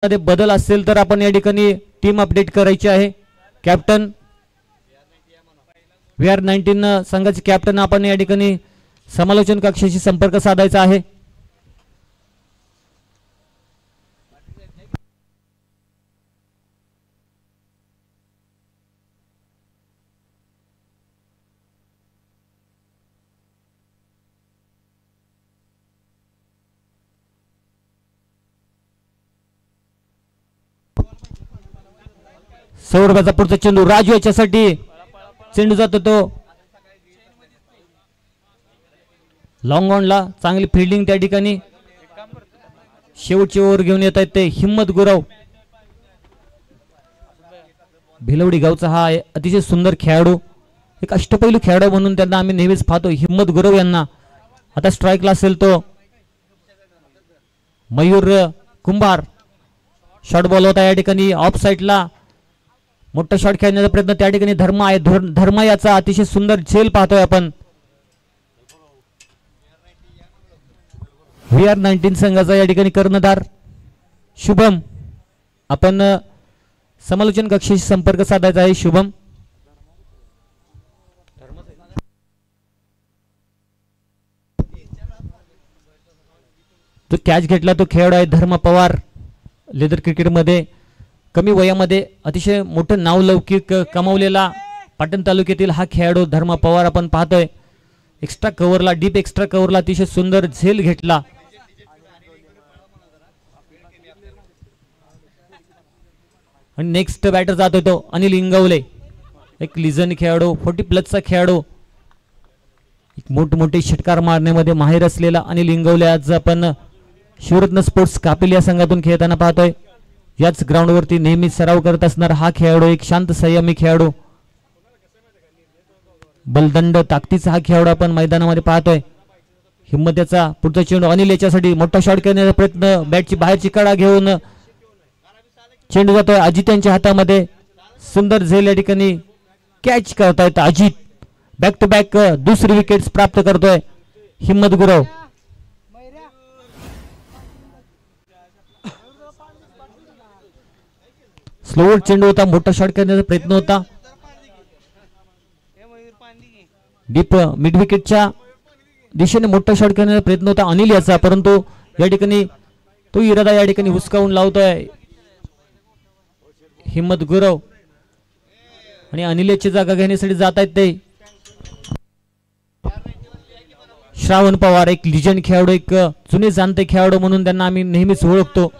मध्ये बदल असेल तर आपण या ठिकाणी टीम अपडेट करायची आहे। कॅप्टन VR19 संघाचे कॅप्टन आपण या ठिकाणी समालोचन कक्षाशी संपर्क साधायचा आहे। सौरभाचा पुढचा चेंडू राजू याच्यासाठी चेंडू जातो तो लॉंग ऑनला। चांगली फिल्डिंग त्या ठिकाणी शेवटची ओव्हर घेऊन येत आहेत ते हिम्मत गुरव। भिलवडी गावचा हा अतिशय सुंदर खेळाडू, एक अष्टपैलू खेळाडू म्हणून त्यांना आम्ही नेहमीच पाहतो हिम्मत गुरव यांना। आता स्ट्राईकला असेल तो मयूर कुंभार, शॉट बॉल होता या ठिकाणी ऑफ साइडला, मोठा शॉट खेळण्याचा प्रयत्न त्या ठिकाणी धर्मा आहे। धर्मा याचा अतिशय सुंदर झेल पाहतोय आपण। VR19 संघाचा या ठिकाणी कर्णधार शुभम, आपण समालोचन कक्षाशी संपर्क साधायचा आहे। शुभम तो कॅच घेतला तो खेळाडू आहे धर्मा पवार। लेदर क्रिकेटमध्ये कमी वयामध्ये अतिशय मोठं नावलौकिक कमावलेला पाटण तालुक्यातील हा खेळाडू धर्मा पवार आपण पाहतोय। एक्स्ट्रा कव्हरला, डीप एक्स्ट्रा कव्हरला अतिशय सुंदर झेल घेतला। आणि नेक्स्ट बॅटर जातोय तो अनिल इंगवले, एक लिजन खेळाडू, 40+ चा खेळाडू, एक मोठमोठे षटकार मारण्यामध्ये माहिर असलेला अनिल इंगवले आज आपण शिवरत्न स्पोर्ट्स कापिल या संघातून खेळताना पाहतोय। याच ग्राउंडवरती नेहमी सराव करत असणारा हा खेळाडू एक शांत संयमी खेळाडू, बलदंड ताकदीचा हा खेळाडू आपण मैदानामध्ये पाहतोय। हिम्मतीचा पुढचा चेंडू अनिल याच्यासाठी मोठा शॉट करण्याचा प्रयत्न, बॅटची बाहेरची कडा घेऊन चेंडू जातोय अजित यांच्या हातामध्ये। सुंदर झेल या ठिकाणी कॅच करतायत अजित, बॅक टू बॅक दुसरी विकेट प्राप्त करतोय हिम्मत गुरव। स्लोवर चेंडू होता, मोठा शॉट करण्याचा प्रयत्न होता, डीप मिड विकेटच्या दिशेने मोठा शॉट करण्याचा प्रयत्न होता अनिल याचा, परंतु या ठिकाणी तो इरादा या ठिकाणी हुसकावून लावतोय हिम्मत गुरव। आणि अनिल याची जागा घेण्यासाठी जात आहेत ते श्रावण पवार, एक लिजंड खेळाडू, एक जुने जाणते खेळाडू म्हणून त्यांना आम्ही नेहमीच ओळखतो।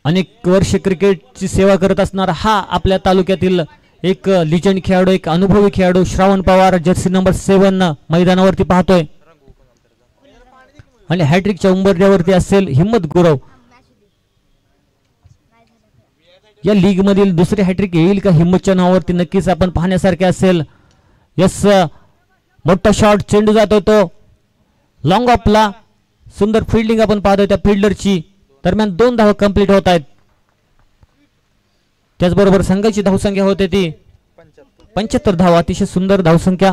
अनेक वर्ष क्रिकेटची सेवा करत असणारा हा आपल्या तालुक्यातील एक लिजंड खेळाडू, एक अनुभवी खेळाडू श्रावण पवार, जर्सी नंबर 7 मैदानावरती पाहतोय। आणि हॅट्रिकच्या उंबरठ्यावरती असेल हिम्मत गुरव। या लीग मधील दुसरी हॅट्रिक येईल का हिम्मतच्या नावावरती नक्कीच आपण पाहण्यासारखे असेल। यस, मोठा शॉट, चेंडू जातो तो लॉंग ऑफला, सुंदर फिल्डिंग आपण पाहतोय त्या फिल्डरची। दरम्यान 2 धावा कंप्लीट होत आहेत। त्याचबरोबर संघाची धावसंख्या होते ती 75 धावा, अतिशय सुंदर धावसंख्या।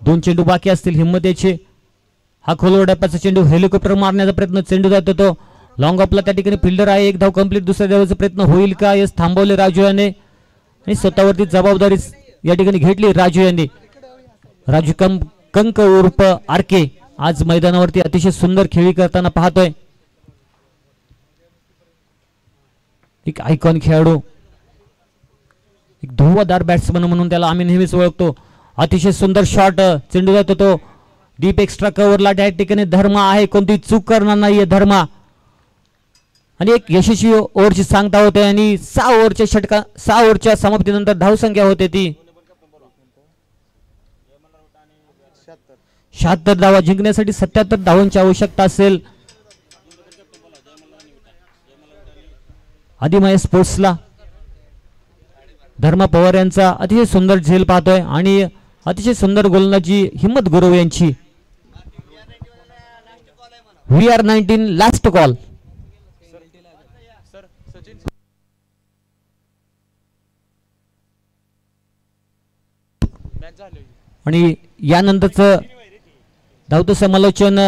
दोन चेंडू बाकी असतील हिम्मतीचे। हा खोलवर डप्प्याचा चेंडू, हेलिकॉप्टर मारण्याचा प्रयत्न, चेंडू जातो तो लॉंग ऑफला, त्या ठिकाणी फिल्डर आहे, एक धाव कंप्लीट, दुसऱ्या धावाचा प्रयत्न होईल का? यस, थांबवले राजू याने आणि स्वतःवरती जबाबदारी या ठिकाणी घेतली राजू यांनी। राजू कंक उर्फ आरके आज मैदानावरती अतिशय सुंदर खेळी करताना पाहतोय। एक आयकॉन खेळाडू, एक धुव्वादार बॅट्समन म्हणून त्याला आम्ही नेहमीच ओळखतो। अतिशय सुंदर शॉट, चेंडू जातो तो डीप एक्स्ट्रा कव्हरला, त्या ठिकाणी धर्मा आहे, कोणती चूक करणार नाहीये धर्मा। आणि एक यशस्वी ओव्हरची सांगता होते आणि 6 ओव्हरच्या समाप्तीनंतर धावसंख्या होते ती 76 धावा। जिंकण्यासाठी 77 धावांची आवश्यकता असेल। आदिमाया स्पोर्ट्सला धर्मा पवार यांचा अतिशय सुंदर झेल पाहतोय आणि अतिशय सुंदर गोलंदाजी हिम्मत गुरव यांची। VR19 last call. आणि यानंतरचं धावतं समालोचन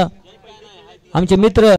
आमचे मित्र